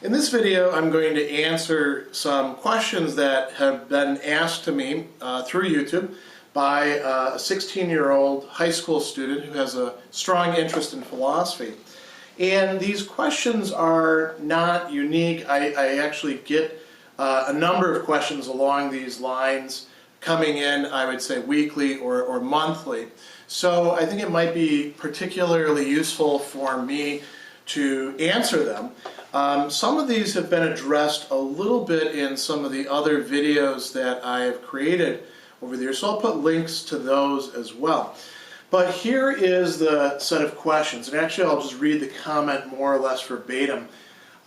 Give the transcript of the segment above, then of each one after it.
In this video, I'm going to answer some questions that have been asked to me through YouTube by a 16-year-old high school student who has a strong interest in philosophy. And these questions are not unique. I actually get a number of questions along these lines coming in, I would say, weekly or monthly. So I think it might be particularly useful for me to answer them. Some of these have been addressed a little bit in some of the other videos that I have created over there, so I'll put links to those as well. But here is the set of questions, and actually I'll just read the comment more or less verbatim.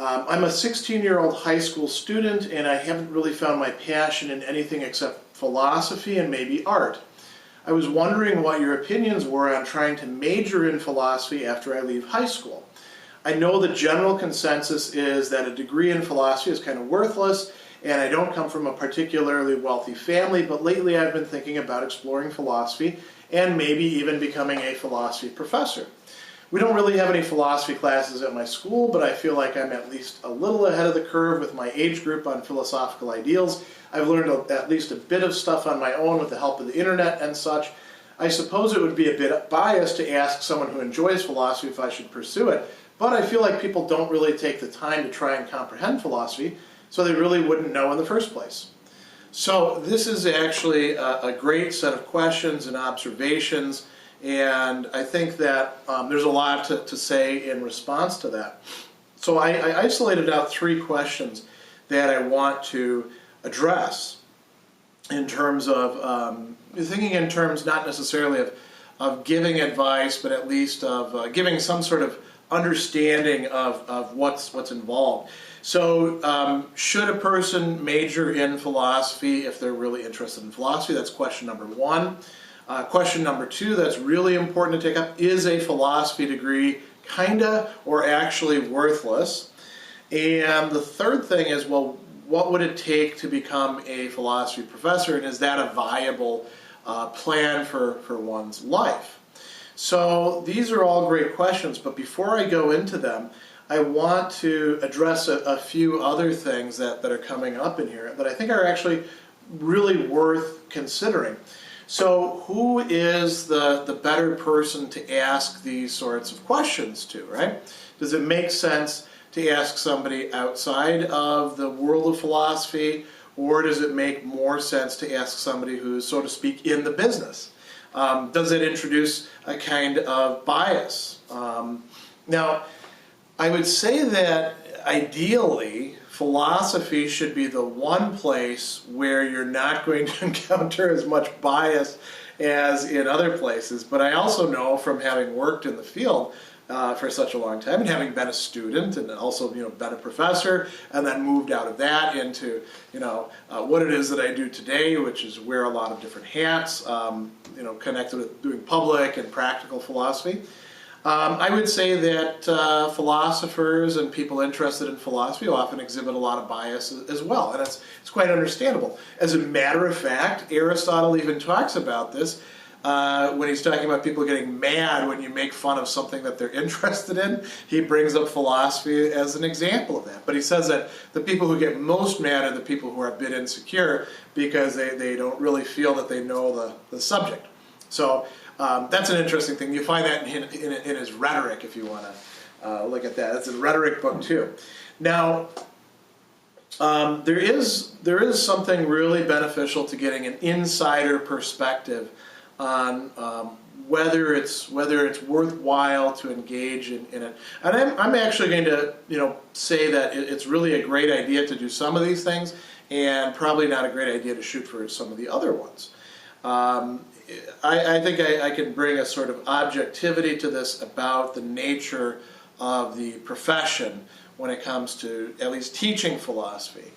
I'm a 16-year-old high school student, and I haven't really found my passion in anything except philosophy and maybe art. I was wondering what your opinions were on trying to major in philosophy after I leave high school. I know the general consensus is that a degree in philosophy is kind of worthless, and I don't come from a particularly wealthy family, but lately I've been thinking about exploring philosophy and maybe even becoming a philosophy professor. We don't really have any philosophy classes at my school, but I feel like I'm at least a little ahead of the curve with my age group on philosophical ideals. I've learned at least a bit of stuff on my own with the help of the internet and such. I suppose it would be a bit biased to ask someone who enjoys philosophy if I should pursue it, but I feel like people don't really take the time to try and comprehend philosophy, so they really wouldn't know in the first place. So this is actually a great set of questions and observations, and I think that there's a lot to say in response to that. So I isolated out three questions that I want to address in terms of thinking in terms not necessarily of giving advice, but at least of giving some sort of understanding of what's involved. So should a person major in philosophy if they're really interested in philosophy? That's question number one. Question number two that's really important to take up: is a philosophy degree kinda or actually worthless? And the third thing is, well, what would it take to become a philosophy professor, and is that a viable plan for one's life? So these are all great questions, but before I go into them, I want to address a few other things that are coming up in here that I think are actually really worth considering. So who is the better person to ask these sorts of questions to, right? Does it make sense to ask somebody outside of the world of philosophy, or does it make more sense to ask somebody who's, so to speak, in the business? Does it introduce a kind of bias? Now, I would say that ideally, philosophy should be the one place where you're not going to encounter as much bias as in other places. But I also know from having worked in the field for such a long time, and having been a student and also been a professor, and then moved out of that into what it is that I do today, which is wear a lot of different hats, connected with doing public and practical philosophy. I would say that philosophers and people interested in philosophy often exhibit a lot of bias as well, and it's quite understandable. As a matter of fact, Aristotle even talks about this when he's talking about people getting mad when you make fun of something that they're interested in. He brings up philosophy as an example of that. But he says that the people who get most mad are the people who are a bit insecure because they don't really feel that they know the subject. So that's an interesting thing. You find that in his rhetoric, if you want to look at that. It's a rhetoric book too. Now, there is something really beneficial to getting an insider perspective on whether it's worthwhile to engage in it. And I'm actually going to say that it's really a great idea to do some of these things, and probably not a great idea to shoot for some of the other ones. I think I can bring a sort of objectivity to this about the nature of the profession when it comes to at least teaching philosophy.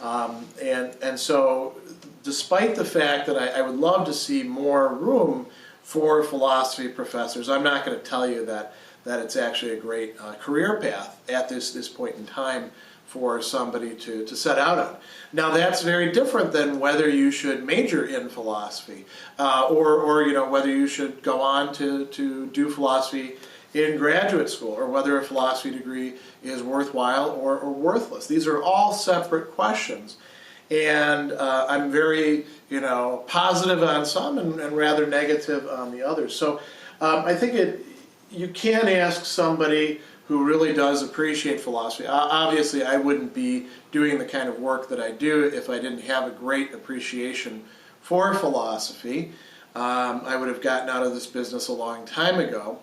And so despite the fact that I would love to see more room for philosophy professors, I'm not going to tell you that it's actually a great career path at this point in time for somebody to set out on. Now that's very different than whether you should major in philosophy or whether you should go on to do philosophy in graduate school, or whether a philosophy degree is worthwhile or worthless. These are all separate questions. And I'm very, positive on some and rather negative on the others. So I think you can ask somebody who really does appreciate philosophy. Obviously, I wouldn't be doing the kind of work that I do if I didn't have a great appreciation for philosophy. I would have gotten out of this business a long time ago.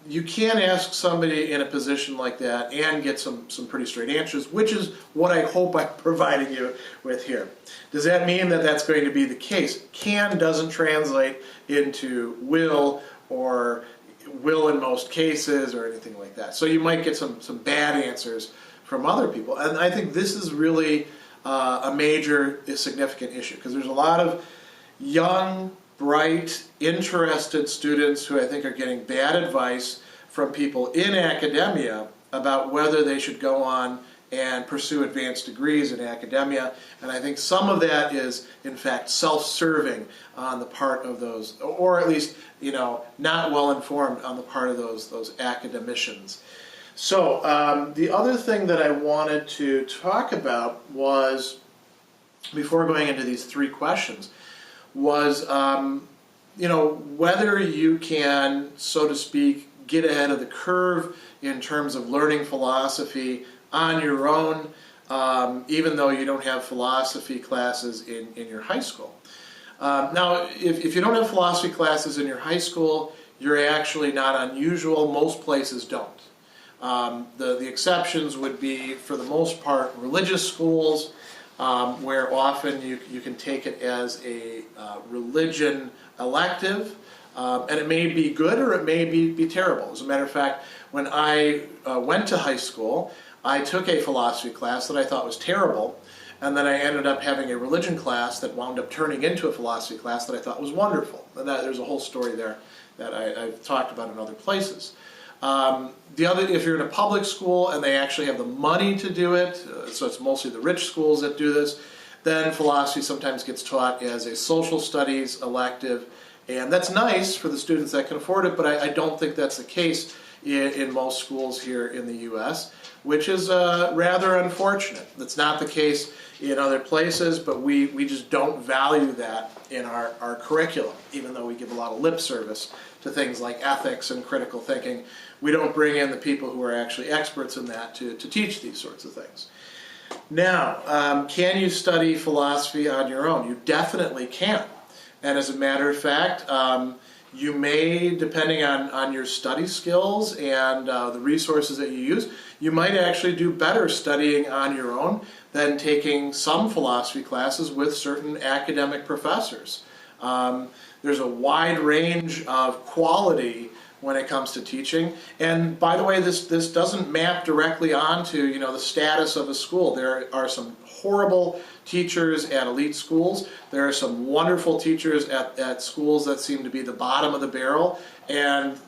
You can ask somebody in a position like that and get some pretty straight answers, which is what I hope I'm providing you with here. Does that mean that that's going to be the case? Can doesn't translate into will, or will in most cases, or anything like that. So you might get some bad answers from other people. And I think this is really a major, significant issue, because there's a lot of young, bright, interested students who I think are getting bad advice from people in academia about whether they should go on and pursue advanced degrees in academia. And I think some of that is, in fact, self-serving on the part of those, or at least, not well-informed on the part of those academicians. So the other thing that I wanted to talk about was, before going into these three questions, was whether you can, so to speak, get ahead of the curve in terms of learning philosophy on your own, even though you don't have philosophy classes in your high school. Now, if you don't have philosophy classes in your high school, you're actually not unusual. Most places don't. The exceptions would be, for the most part, religious schools, where often you can take it as a religion elective, and it may be good or it may be terrible. As a matter of fact, when I went to high school, I took a philosophy class that I thought was terrible, and then I ended up having a religion class that wound up turning into a philosophy class that I thought was wonderful. And there's a whole story there that I've talked about in other places. If you're in a public school and they actually have the money to do it, so it's mostly the rich schools that do this, then philosophy sometimes gets taught as a social studies elective, and that's nice for the students that can afford it, but I don't think that's the case in most schools here in the U.S., which is rather unfortunate. That's not the case in other places, but we just don't value that in our curriculum, even though we give a lot of lip service to things like ethics and critical thinking. We don't bring in the people who are actually experts in that to teach these sorts of things. Now, can you study philosophy on your own? You definitely can. And as a matter of fact, you may, depending on your study skills and the resources that you use, you might actually do better studying on your own than taking some philosophy classes with certain academic professors. There's a wide range of quality when it comes to teaching. And by the way, this doesn't map directly onto the status of a school. There are some horrible teachers at elite schools. There are some wonderful teachers at schools that seem to be the bottom of the barrel. And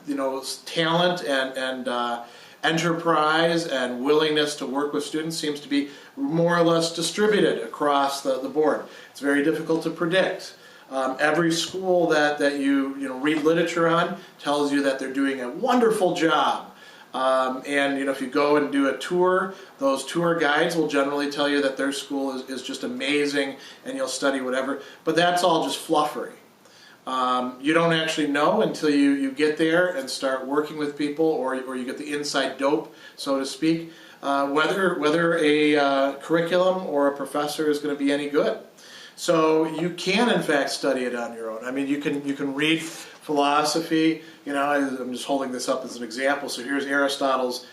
talent and enterprise and willingness to work with students seems to be more or less distributed across the board. It's very difficult to predict. Every school that you read literature on tells you that they're doing a wonderful job. And if you go and do a tour, those tour guides will generally tell you that their school is just amazing and you'll study whatever. But that's all just fluffery. You don't actually know until you get there and start working with people, or you get the inside dope, so to speak, whether a curriculum or a professor is going to be any good. So you can, in fact, study it on your own. I mean, you can read philosophy. I'm just holding this up as an example. So here's Aristotle's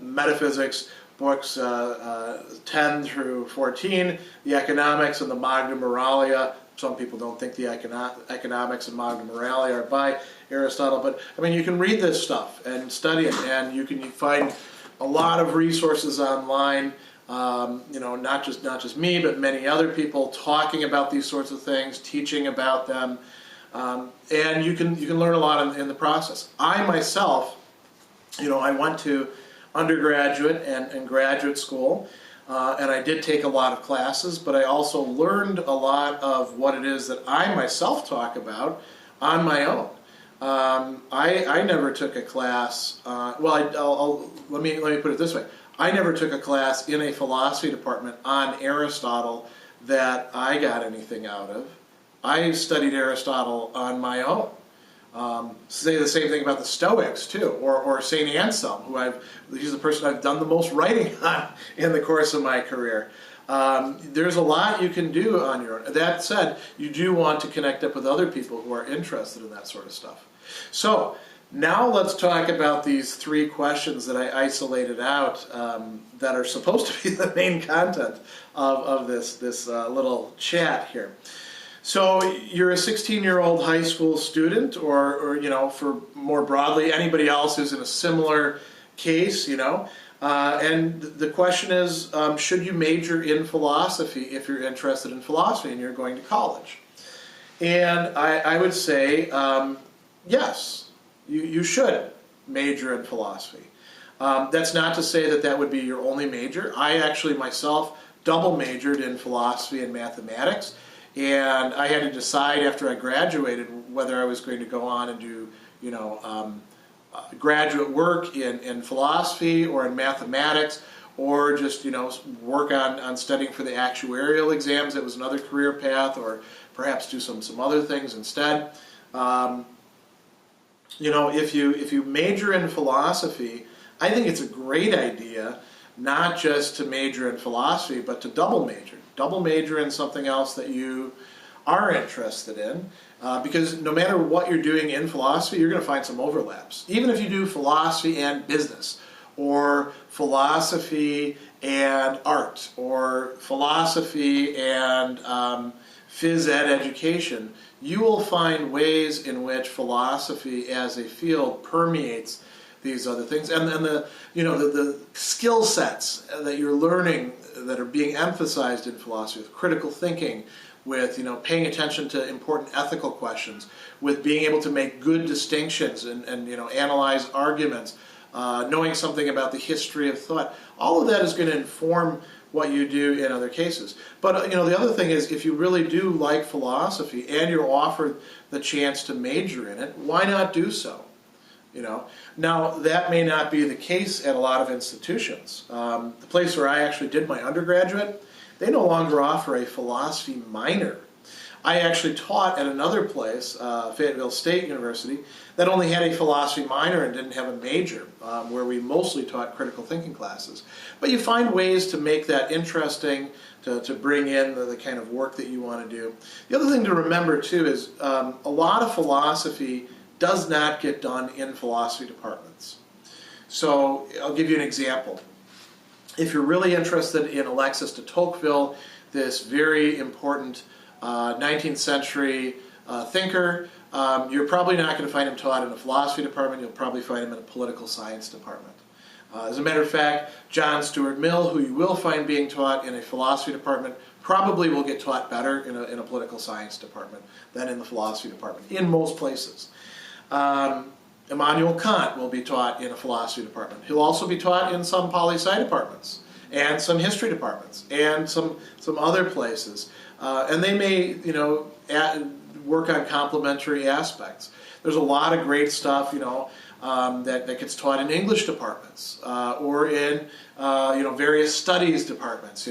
Metaphysics, books 10 through 14, the Economics and the Magna Moralia. Some people don't think the Economics and Magna Moralia are by Aristotle, but I mean, you can read this stuff and study it, and you can find a lot of resources online. Not just me, but many other people talking about these sorts of things, teaching about them, and you can learn a lot in the process. I myself, I went to undergraduate and graduate school, and I did take a lot of classes, but I also learned a lot of what it is that I myself talk about on my own. I never took a class. Let me put it this way. I never took a class in a philosophy department on Aristotle that I got anything out of. I studied Aristotle on my own. Say the same thing about the Stoics too, or Saint Anselm, he's the person I've done the most writing on in the course of my career. There's a lot you can do on your own. That said, you do want to connect up with other people who are interested in that sort of stuff. So now let's talk about these 3 questions that I isolated out that are supposed to be the main content of this little chat here. So you're a 16-year-old high school student, or for more broadly, anybody else who's in a similar case, and the question is, should you major in philosophy if you're interested in philosophy and you're going to college? And I would say, yes, you should major in philosophy. That's not to say that would be your only major. I actually myself double majored in philosophy and mathematics. And I had to decide after I graduated whether I was going to go on and do, graduate work in philosophy or in mathematics, or just, work on studying for the actuarial exams. That was another career path, or perhaps do some other things instead. If you major in philosophy, I think it's a great idea not just to major in philosophy, but to double major. Double major in something else that you are interested in, because no matter what you're doing in philosophy, you're going to find some overlaps. Even if you do philosophy and business, or philosophy and art, or philosophy and phys ed education, you will find ways in which philosophy as a field permeates these other things, and the skill sets that you're learning that are being emphasized in philosophy, with critical thinking, with paying attention to important ethical questions, with being able to make good distinctions and analyze arguments, knowing something about the history of thought. All of that is going to inform what you do in other cases. But the other thing is, if you really do like philosophy and you're offered the chance to major in it, why not do so? Now that may not be the case at a lot of institutions. The place where I actually did my undergraduate, they no longer offer a philosophy minor. I actually taught at another place, Fayetteville State University, that only had a philosophy minor and didn't have a major, where we mostly taught critical thinking classes. But you find ways to make that interesting, to bring in the kind of work that you want to do. The other thing to remember too is a lot of philosophy does not get done in philosophy departments. So I'll give you an example. If you're really interested in Alexis de Tocqueville, this very important 19th century thinker, you're probably not going to find him taught in a philosophy department. You'll probably find him in a political science department. As a matter of fact, John Stuart Mill, who you will find being taught in a philosophy department, probably will get taught better in a political science department than in the philosophy department, in most places. Immanuel Kant will be taught in a philosophy department. He'll also be taught in some poli-sci departments, and some history departments, and some other places. And they may, work on complementary aspects. There's a lot of great stuff, that gets taught in English departments, or in various studies departments.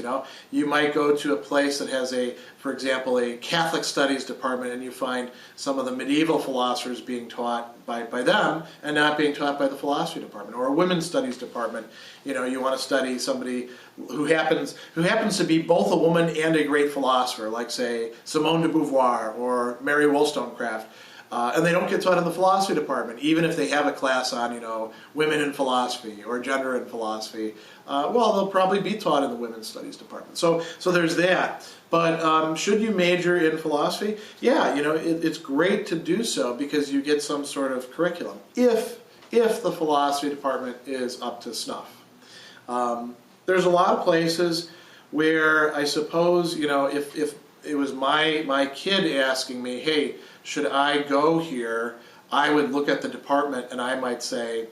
You might go to a place that has for example, a Catholic studies department, and you find some of the medieval philosophers being taught by them and not being taught by the philosophy department, or a women's studies department. You want to study somebody who happens to be both a woman and a great philosopher, like say Simone de Beauvoir or Mary Wollstonecraft. And they don't get taught in the philosophy department, even if they have a class on, women in philosophy or gender in philosophy. They'll probably be taught in the women's studies department. So there's that. But should you major in philosophy? Yeah, it's great to do so because you get some sort of curriculum, if the philosophy department is up to snuff. There's a lot of places where I suppose, if it was my kid asking me, hey, should I go here, I would look at the department and I might say,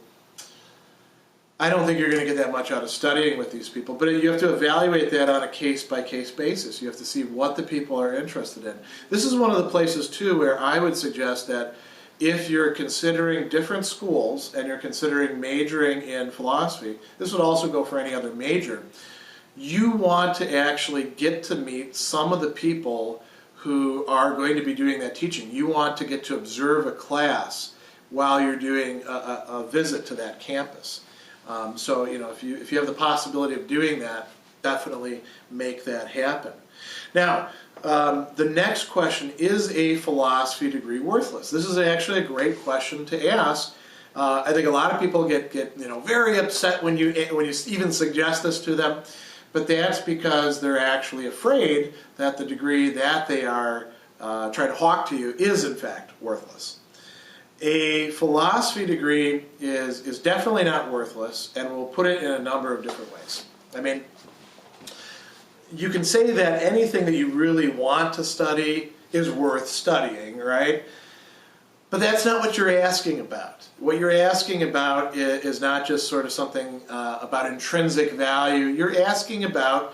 I don't think you're going to get that much out of studying with these people. But you have to evaluate that on a case-by-case basis. You have to see what the people are interested in. This is one of the places, too, where I would suggest that if you're considering different schools and you're considering majoring in philosophy, this would also go for any other major, you want to actually get to meet some of the people who are going to be doing that teaching. You want to get to observe a class while you're doing a visit to that campus. So, if you have the possibility of doing that, definitely make that happen. Now, the next question, is a philosophy degree worthless? This is actually a great question to ask. I think a lot of people get very upset when you even suggest this to them, but that's because they're actually afraid that the degree that they are trying to hawk to you is in fact worthless. A philosophy degree is definitely not worthless, and we'll put it in a number of different ways. I mean, you can say that anything that you really want to study is worth studying, right? But that's not what you're asking about. What you're asking about is not just sort of something about intrinsic value. You're asking about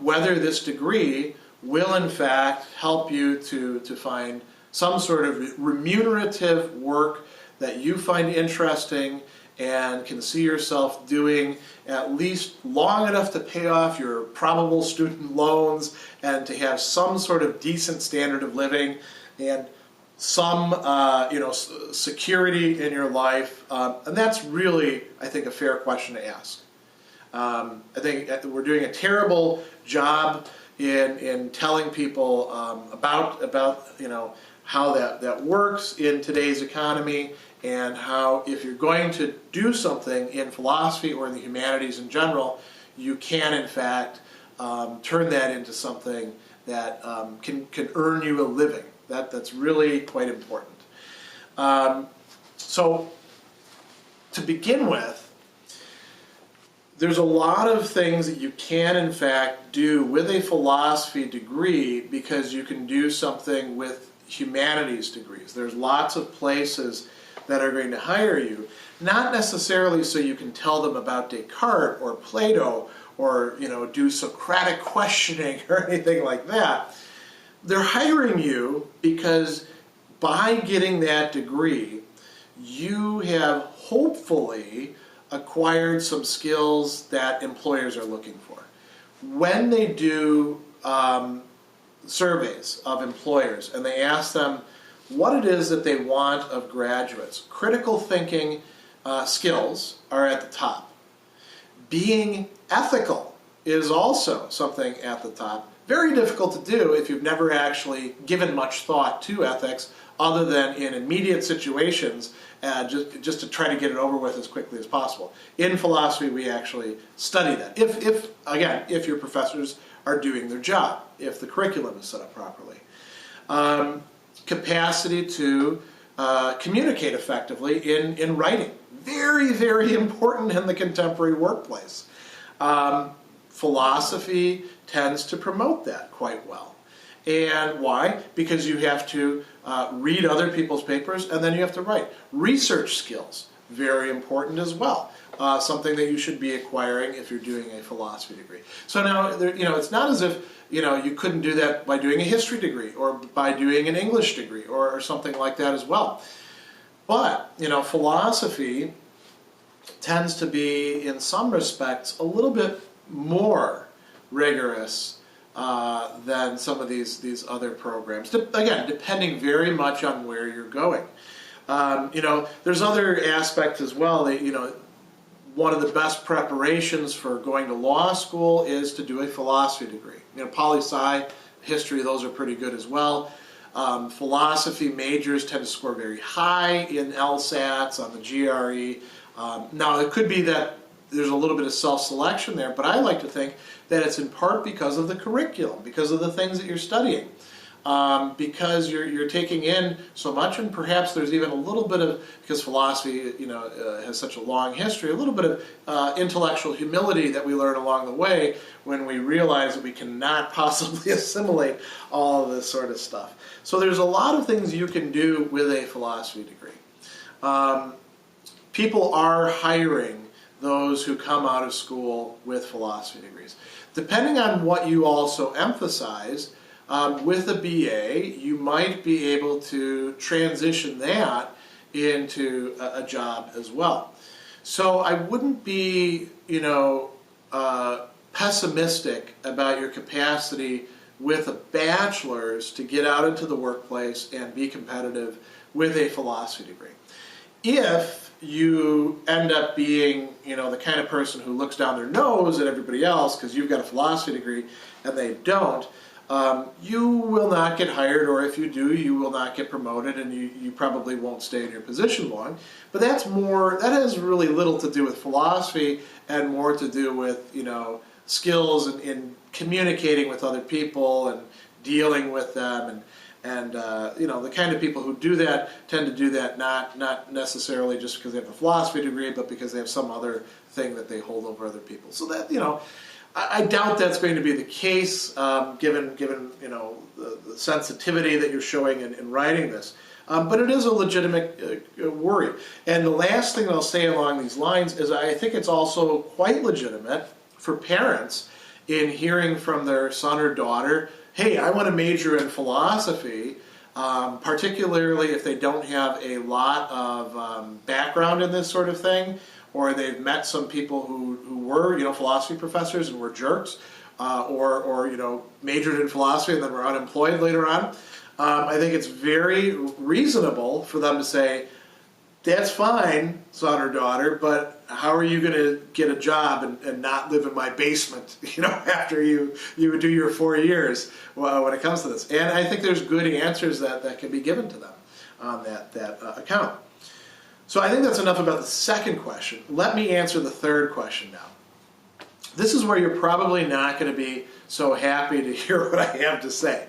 whether this degree will in fact help you to find some sort of remunerative work that you find interesting and can see yourself doing at least long enough to pay off your probable student loans and to have some sort of decent standard of living and some security in your life. And that's really, I think, a fair question to ask. I think we're doing a terrible job in telling people about how that works in today's economy, and how if you're going to do something in philosophy or in the humanities in general, you can in fact turn that into something that can earn you a living. That's really quite important. So to begin with, there's a lot of things that you can in fact do with a philosophy degree because you can do something with humanities degrees. There's lots of places that are going to hire you, not necessarily so you can tell them about Descartes or Plato or do Socratic questioning or anything like that. They're hiring you because by getting that degree, you have hopefully acquired some skills that employers are looking for. When they do surveys of employers and they ask them what it is that they want of graduates, critical thinking skills are at the top. Being ethical is also something at the top. Very difficult to do if you've never actually given much thought to ethics other than in immediate situations, just to try to get it over with as quickly as possible. In philosophy, we actually study that. If your professors are doing their job, if the curriculum is set up properly. Capacity to communicate effectively in writing. Very, very important in the contemporary workplace. Philosophy tends to promote that quite well. And why? Because you have to read other people's papers and then you have to write. Research skills, very important as well. Something that you should be acquiring if you're doing a philosophy degree. So now, it's not as if you couldn't do that by doing a history degree or by doing an English degree or something like that as well. But philosophy tends to be, in some respects, a little bit more rigorous than some of these other programs. Again, depending very much on where you're going. There's other aspects as well. One of the best preparations for going to law school is to do a philosophy degree. Poli-sci, history, those are pretty good as well. Philosophy majors tend to score very high in LSATs, on the GRE. Now, it could be that there's a little bit of self-selection there, but I like to think that it's in part because of the curriculum, because of the things that you're studying. Because you're taking in so much, and perhaps there's even a little bit of, because philosophy has such a long history, a little bit of intellectual humility that we learn along the way when we realize that we cannot possibly assimilate all of this sort of stuff. So there's a lot of things you can do with a philosophy degree. People are hiring those who come out of school with philosophy degrees. Depending on what you also emphasize, with a BA, you might be able to transition that into a job as well. So I wouldn't be, pessimistic about your capacity with a bachelor's to get out into the workplace and be competitive with a philosophy degree. If you end up being, the kind of person who looks down their nose at everybody else because you've got a philosophy degree and they don't, you will not get hired, or if you do, you will not get promoted, and you probably won't stay in your position long. But that has really little to do with philosophy and more to do with, skills in communicating with other people and dealing with them, and the kind of people who do that tend to do that not necessarily just because they have a philosophy degree, but because they have some other thing that they hold over other people. So that, I doubt that's going to be the case, given the sensitivity that you're showing in writing this. But it is a legitimate worry. And the last thing I'll say along these lines is I think it's also quite legitimate for parents in hearing from their son or daughter, hey, I want to major in philosophy, particularly if they don't have a lot of background in this sort of thing, or they've met some people who were, philosophy professors and were jerks, or majored in philosophy and then were unemployed later on. I think it's very reasonable for them to say, that's fine, son or daughter, but how are you going to get a job and not live in my basement, after you would do your 4 years when it comes to this? And I think there's good answers that can be given to them on that account. So I think that's enough about the second question. Let me answer the third question now. This is where you're probably not going to be so happy to hear what I have to say.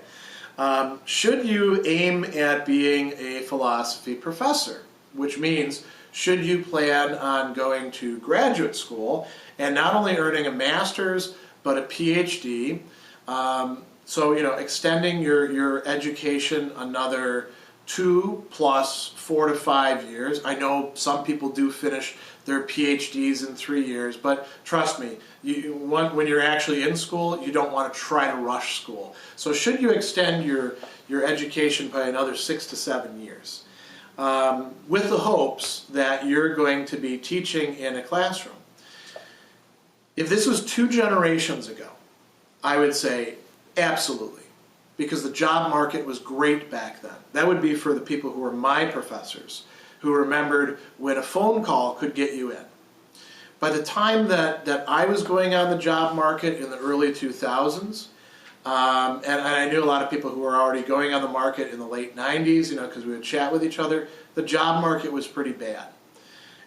Should you aim at being a philosophy professor? Which means, should you plan on going to graduate school and not only earning a master's, but a PhD? Extending your education another 2 plus 4 to 5 years. I know some people do finish their PhDs in 3 years, but trust me, when you're actually in school, you don't want to try to rush school. So should you extend your education by another 6 to 7 years? With the hopes that you're going to be teaching in a classroom. If this was 2 generations ago, I would say absolutely, because the job market was great back then. That would be for the people who were my professors, who remembered when a phone call could get you in. By the time that I was going on the job market in the early 2000s, and I knew a lot of people who were already going on the market in the late 90s, because we would chat with each other, the job market was pretty bad.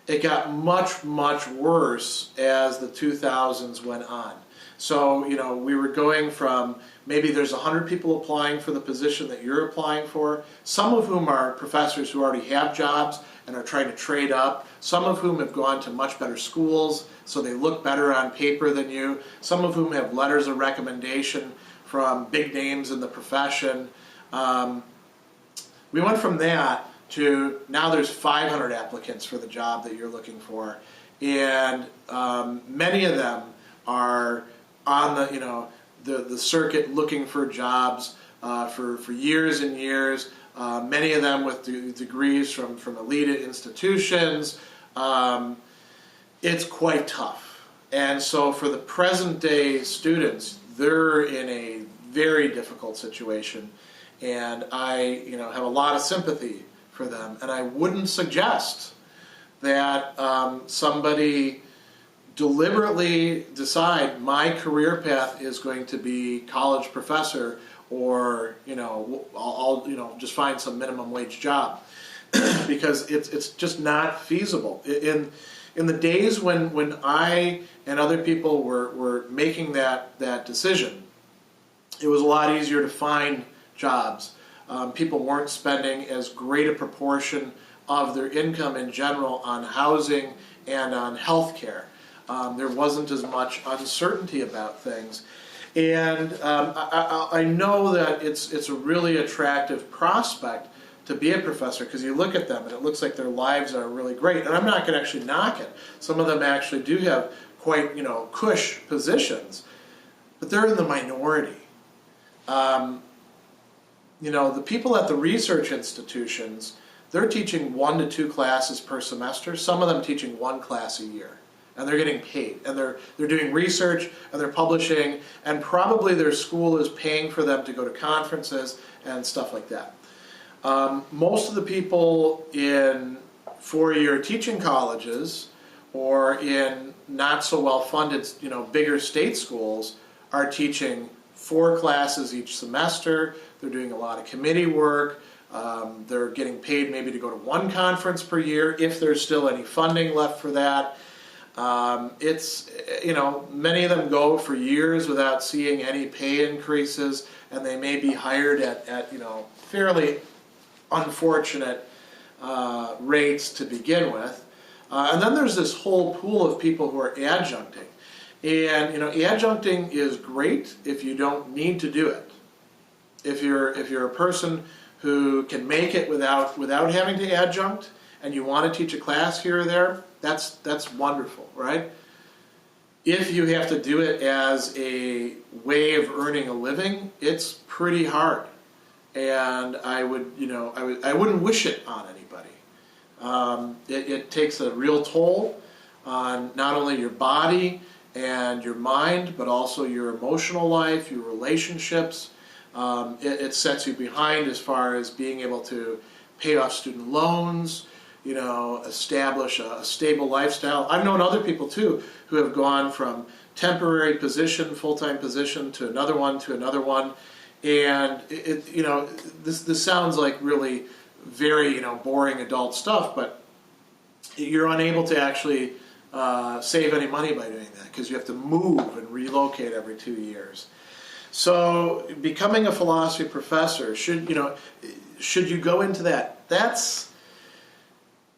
It got much, much worse as the 2000s went on. So, we were going from maybe there's 100 people applying for the position that you're applying for, some of whom are professors who already have jobs and are trying to trade up, some of whom have gone to much better schools, so they look better on paper than you, some of whom have letters of recommendation from big names in the profession. We went from that to now there's 500 applicants for the job that you're looking for, and many of them are on the circuit looking for jobs for years and years. Many of them with degrees from elite institutions. It's quite tough, and so for the present day students, they're in a very difficult situation, and I have a lot of sympathy for them, and I wouldn't suggest that somebody deliberately decide my career path is going to be college professor, or I'll just find some minimum wage job, because it's just not feasible. In the days when I and other people were making that decision, it was a lot easier to find jobs. People weren't spending as great a proportion of their income in general on housing and on health care. There wasn't as much uncertainty about things. And I know that it's a really attractive prospect to be a professor, because you look at them and it looks like their lives are really great. And I'm not going to actually knock it. Some of them actually do have quite, cush positions, but they're in the minority. the people at the research institutions, they're teaching 1 to 2 classes per semester, some of them teaching 1 class a year. And they're getting paid, and they're doing research, and they're publishing, and probably their school is paying for them to go to conferences and stuff like that. Most of the people in 4-year teaching colleges or in not so well funded, bigger state schools are teaching 4 classes each semester. They're doing a lot of committee work. They're getting paid maybe to go to 1 conference per year if there's still any funding left for that. Many of them go for years without seeing any pay increases, and they may be hired at fairly unfortunate rates to begin with. And then there's this whole pool of people who are adjuncting. And adjuncting is great if you don't need to do it. If you're a person who can make it without having to adjunct, and you want to teach a class here or there, that's wonderful, right? If you have to do it as a way of earning a living, it's pretty hard, and I wouldn't wish it on anybody. It takes a real toll on not only your body and your mind, but also your emotional life, your relationships. It sets you behind as far as being able to pay off student loans, establish a stable lifestyle. I've known other people too who have gone from temporary position, full-time position to another one, and this sounds like really very boring adult stuff, but you're unable to actually save any money by doing that because you have to move and relocate every 2 years. So becoming a philosophy professor, should you go into that? That's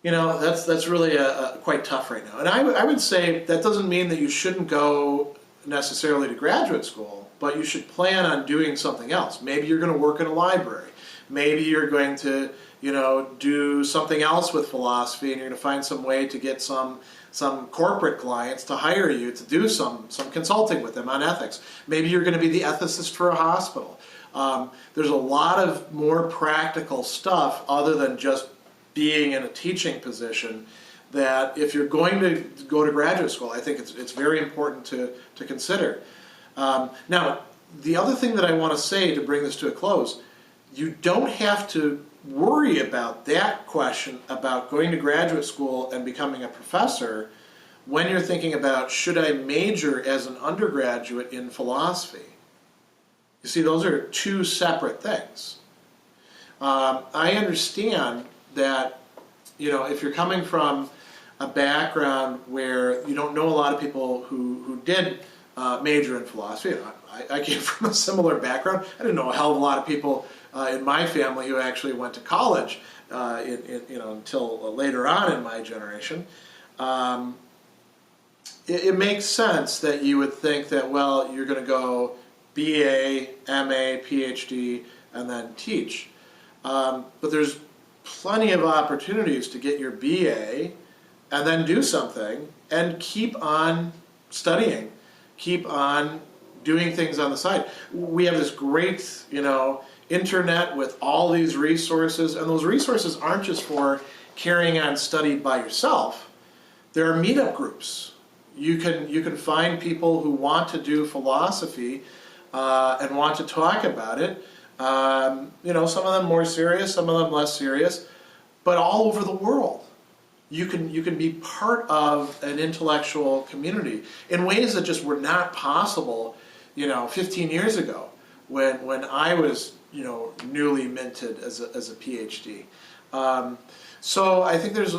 really quite tough right now. And I would say that doesn't mean that you shouldn't go necessarily to graduate school, but you should plan on doing something else. Maybe you're going to work in a library. Maybe you're going to, do something else with philosophy, and you're going to find some way to get some corporate clients to hire you to do some consulting with them on ethics. Maybe you're going to be the ethicist for a hospital. There's a lot of more practical stuff other than just being in a teaching position that if you're going to go to graduate school, I think it's very important to consider. Now, the other thing that I want to say to bring this to a close, you don't have to worry about that question about going to graduate school and becoming a professor when you're thinking about, should I major as an undergraduate in philosophy? You see, those are 2 separate things. I understand that, if you're coming from a background where you don't know a lot of people who did major in philosophy. I came from a similar background. I didn't know a hell of a lot of people in my family who actually went to college until later on in my generation. It makes sense that you would think that, well, you're going to go BA, MA, PhD, and then teach. But there's plenty of opportunities to get your BA and then do something and keep on studying, keep on doing things on the side. We have this great, internet with all these resources, and those resources aren't just for carrying on study by yourself. There are meetup groups. You can find people who want to do philosophy and want to talk about it. Some of them more serious, some of them less serious, but all over the world. You can be part of an intellectual community in ways that just were not possible, 15 years ago when I was, newly minted as a PhD. So I think there's,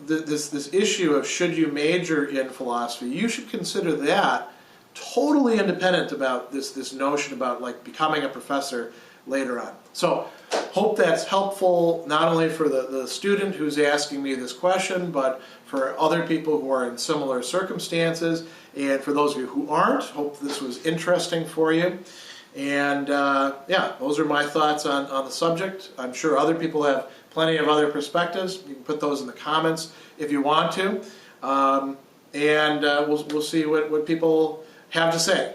this issue of should you major in philosophy. You should consider that totally independent about this notion about like becoming a professor later on. So hope that's helpful not only for the student who's asking me this question, but for other people who are in similar circumstances. And for those of you who aren't, hope this was interesting for you. And those are my thoughts on the subject. I'm sure other people have plenty of other perspectives. You can put those in the comments if you want to. We'll see what people have to say.